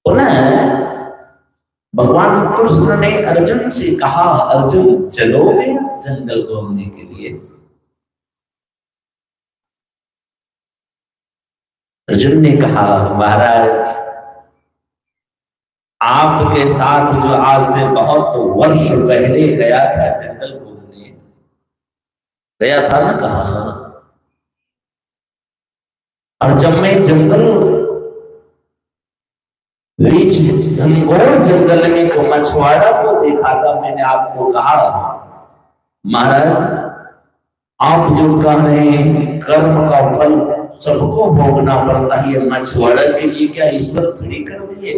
पुनः भगवान कृष्ण ने अर्जुन से कहा, अर्जुन चलोगे जंगल घूमने के लिए? अर्जुन ने कहा, महाराज आपके साथ जो आज से बहुत वर्ष पहले गया था जंगल घूमने, गया था ना, कहा। और जब मैं जंगल बीच घनघोर जंगल में को मछुआरा को देखा था, मैंने आपको कहा, महाराज आप जो कह रहे हैं कर्म का फल सबको भोगना पड़ता है, ये मछुआरा के लिए क्या ईश्वर खड़ी कर दिए?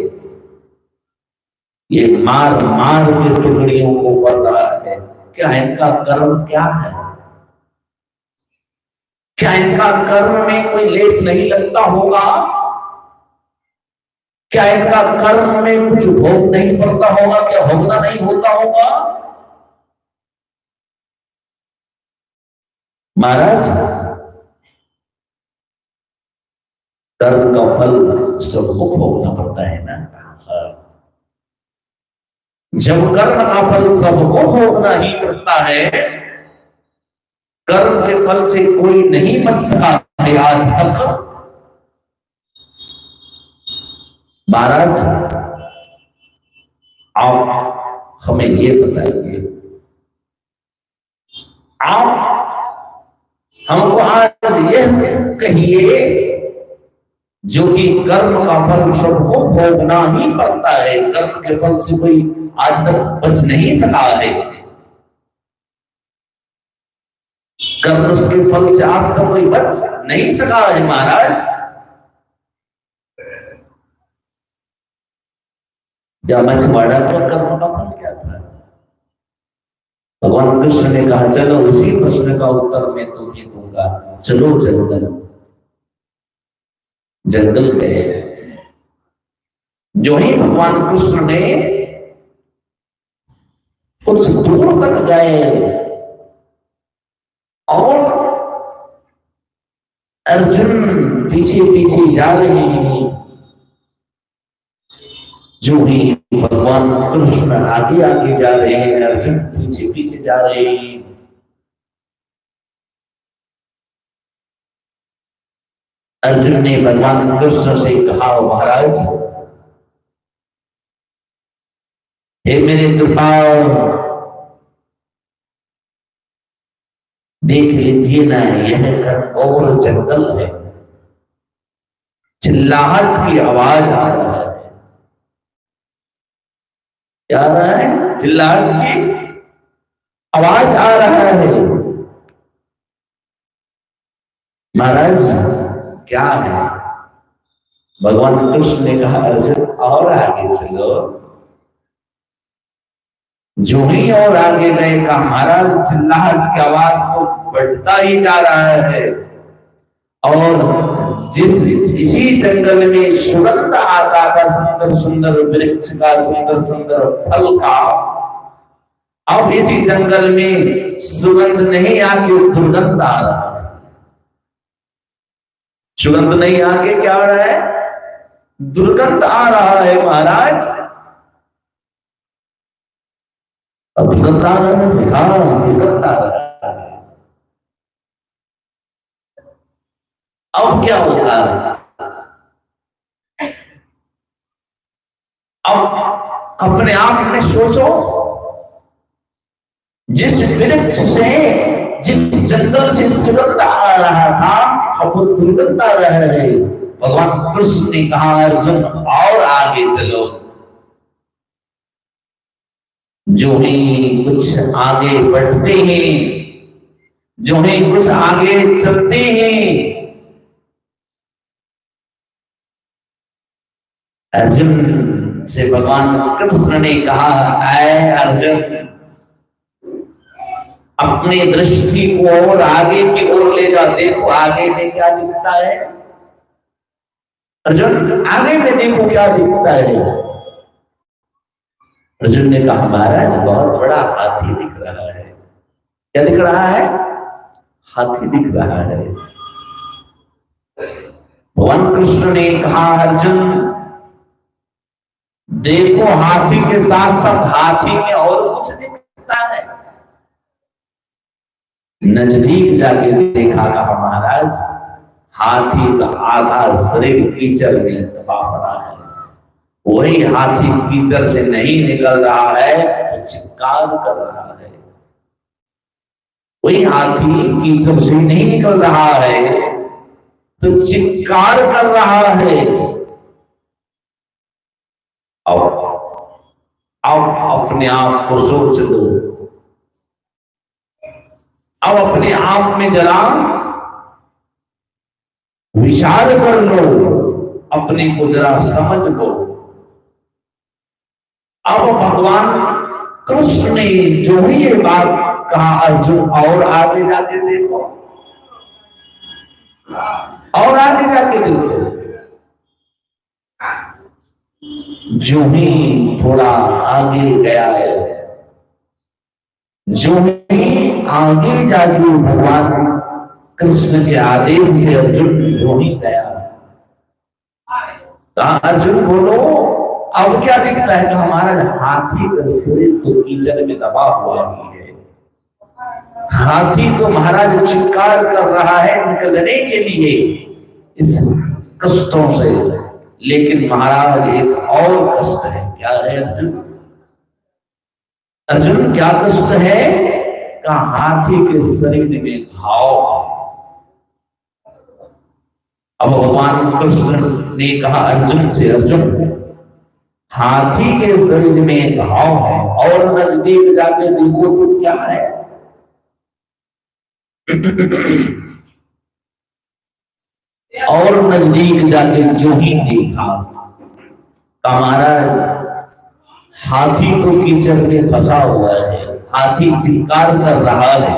ये मार मार के टुकड़ियों को कर रहा है, क्या इनका कर्म क्या है? क्या इनका कर्म में कोई लेप नहीं लगता होगा? क्या इनका कर्म में कुछ भोग नहीं पड़ता होगा? क्या भोगना नहीं होता होगा? महाराज कर्म का फल सबको भोगना पड़ता है ना। जब कर्म का फल सबको भोगना ही पड़ता है, कर्म के फल से कोई नहीं बच सका है आज तक। महाराज आप हमें ये बताइए, आप हमको आज यह कहिए, जो कि कर्म का फल सबको भोगना ही पड़ता है, कर्म के फल से कोई आज तक बच नहीं सका है, कर्म के फल से आज तक कोई बच नहीं सका है। महाराज जब मछुआरा का कर्म का फल क्या था? भगवान कृष्ण ने कहा, चलो उसी प्रश्न का उत्तर मैं तुम्हें दूंगा, चलो जंगल। जंगल गए। जो ही भगवान कृष्ण ने कुछ दूर तक गए और अर्जुन पीछे पीछे जा रहे हैं, जो ही भगवान कृष्ण आगे आगे जा रहे हैं, अर्जुन पीछे पीछे जा रहे हैं। अर्जुन ने भगवान कृष्ण से कहा, महाराज हे मेरे कृपाल, देख लीजिए ना, यह घनघोर जंगल है, चिल्लाहट की आवाज आ रहा है। क्या आ रहा है? चिल्लाहट की आवाज आ रहा है। महाराज क्या है? भगवान कृष्ण ने कहा, अर्जुन और आगे चलो। जो ही और आगे गए, कहा महाराज चिल्लाहट की आवाज तो बढ़ता ही जा रहा है, और इसी जंगल में सुगंध आता था, सुंदर सुंदर वृक्ष का, सुंदर सुंदर फल का। अब इसी जंगल में सुगंध नहीं आके दुर्गंध आ रहा है। सुगंध नहीं आके क्या आ रहा है? दुर्गंध आ रहा है। महाराज दुर्गंध आ रहा है। हाँ, दुर्गंध आ रहा है। अब क्या होगा? अब अपने आप में सोचो, जिस वृक्ष से, जिस जंगल से सुगंध आ रहा था, अब वो दुर्गंध आ रहा है। भगवान कृष्ण ने कहा, अर्जुन और आगे चलो। जो ही कुछ आगे बढ़ते हैं, जो ही कुछ आगे चलते हैं, अर्जुन से भगवान कृष्ण ने कहा, ऐ अर्जुन, अपनी दृष्टि को और आगे की ओर ले जा, देखो आगे में क्या दिखता है। अर्जुन आगे में देखो क्या दिखता है। अर्जुन ने कहा, महाराज बहुत बड़ा हाथी दिख रहा है। क्या दिख रहा है? हाथी दिख रहा है। भगवान कृष्ण ने कहा, अर्जुन देखो हाथी के साथ साथ हाथी में और कुछ दिखता है। नजदीक जाके देखा, कहा महाराज हाथी का आधा शरीर कीचड़ में दबा पड़ा है। वही हाथी कीचड़ से नहीं निकल रहा है तो चित्कार कर रहा है। वही हाथी कीचड़ से नहीं निकल रहा है तो चित्कार कर रहा है। अब अपने आप को सोच लो, अब अपने आप में जरा विचार कर लो, अपने को जरा समझ लो। अब भगवान कृष्ण ने जो ही ये बात कहा, अर्जुन और आगे जाके देखो, और आगे जाके देखो। जो ही थोड़ा आगे गया है, जो ही आगे जाके भगवान कृष्ण के आदेश से अर्जुन जो ही गया, कहा अर्जुन बोलो अब क्या दिखता है? कहा हमारा हाथी का शरीर तो कीचड़ में दबा हुआ ही है। हाथी तो महाराज चित्कार कर रहा है निकलने के लिए इस कष्टों से, लेकिन महाराज एक और कष्ट है। क्या है अर्जुन? अर्जुन क्या कष्ट है? का हाथी के शरीर में घाव। अब भगवान कृष्ण ने कहा अर्जुन से, अर्जुन हाथी के शरीर में घाव है और नजदीक जाके देखो तो क्या है? और नजदीक जाके जो ही देखा, का महाराज हाथी तो कीचड़ में फंसा हुआ है, हाथी चित्कार कर रहा है,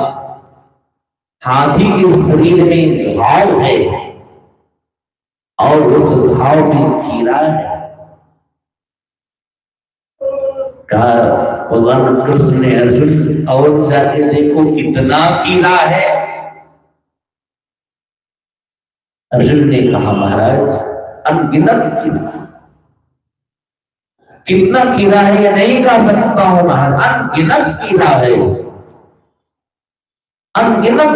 हाथी के शरीर में घाव है और उस घाव में कीड़ा है। कहा भगवान कृष्ण ने अर्जुन और जाके देखो कितना कीड़ा है। अर्जुन ने कहा महाराज अनगिनत कीड़ा। कितना कीड़ा है ये नहीं कह सकता हूं महाराज, अनगिनत कीड़ा है, अनगिनत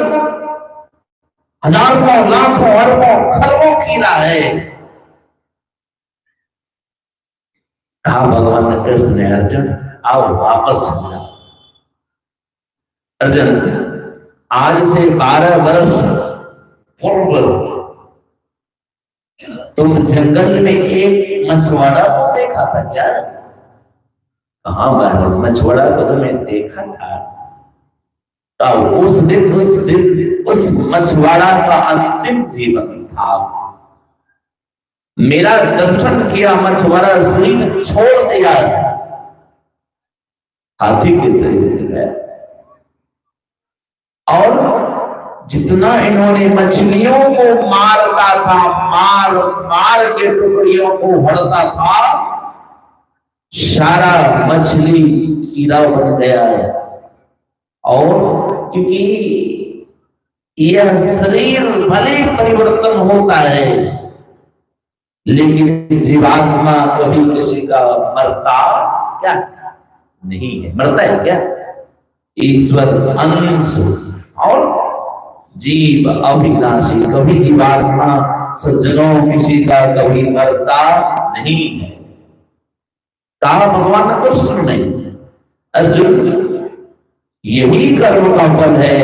हजारों लाखों अरबों खरबों कीड़ा है। कहा भगवान कृष्ण ने अर्जुन आओ वापस समझा। अर्जुन आज से 12 वर्ष पूर्व तुम जंगल में एक मछुआरा को देखा था क्या? कहा महाराज मछुआरा को तो मैं देखा था। तो उस दिन उस मछुआरा का अंतिम जीवन था। मेरा दर्शन किया, मछुआरा शरीर छोड़ दिया, हाथी के शरीर में गया। और जितना इन्होंने मछलियों को मारता था, मार के टुकड़ियों को हड़ता था, सारा मछली कीड़ा बन गया है। और क्योंकि यह शरीर भले परिवर्तन होता है, लेकिन जीवात्मा कभी किसी का मरता क्या नहीं है। मरता है क्या? ईश्वर अंश और जीव अविनाशी, कभी जीवात्मा सज्जनों किसी का कभी मरता नहीं है। कहा भगवान कृष्ण ने अर्जुन यही कर्म का फल है।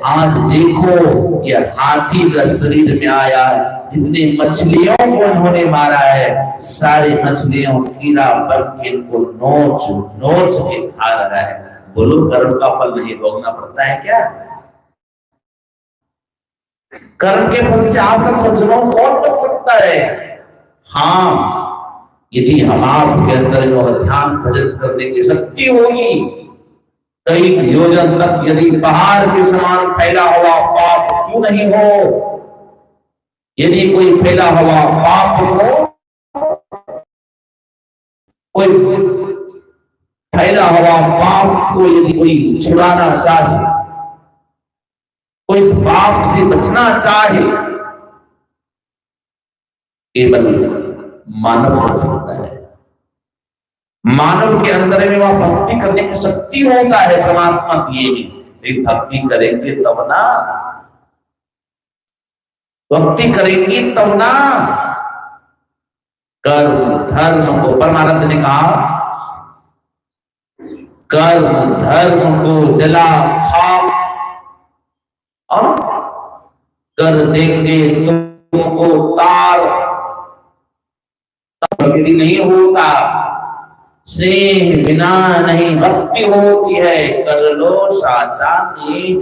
आज देखो यह हाथी का शरीर में आया, जितने मछलियों को इन्होंने मारा है, सारी मछलियों कीड़ा बन के इनको नोच नोच के खा रहा है। बोलो कर्म का फल नहीं भोगना पड़ता है क्या? कर्म के फल से आज तक सज्जनों कौन बच सकता है? हाँ, यदि हम आपके अंदर ध्यान भजन करने की शक्ति होगी, कई योजन तक यदि पहाड़ के समान फैला हुआ पाप क्यों नहीं हो, यदि कोई फैला हुआ पाप को यदि कोई छुड़ाना चाहे, कोई इस पाप से बचना चाहे, केवल मानव कर सकता है। मानव के अंदर में वह भक्ति करने की शक्ति होता है, परमात्मा दिए, लेकिन भक्ति करेंगे तब ना, भक्ति करेंगी तब ना। कर्म धर्म को, परमानंद ने कहा, कर्म धर्म को जला खाक और कर देंगे तुमको तार। भक्ति नहीं होता, स्नेह बिना नहीं भक्ति होती है। कर लो साचा नेह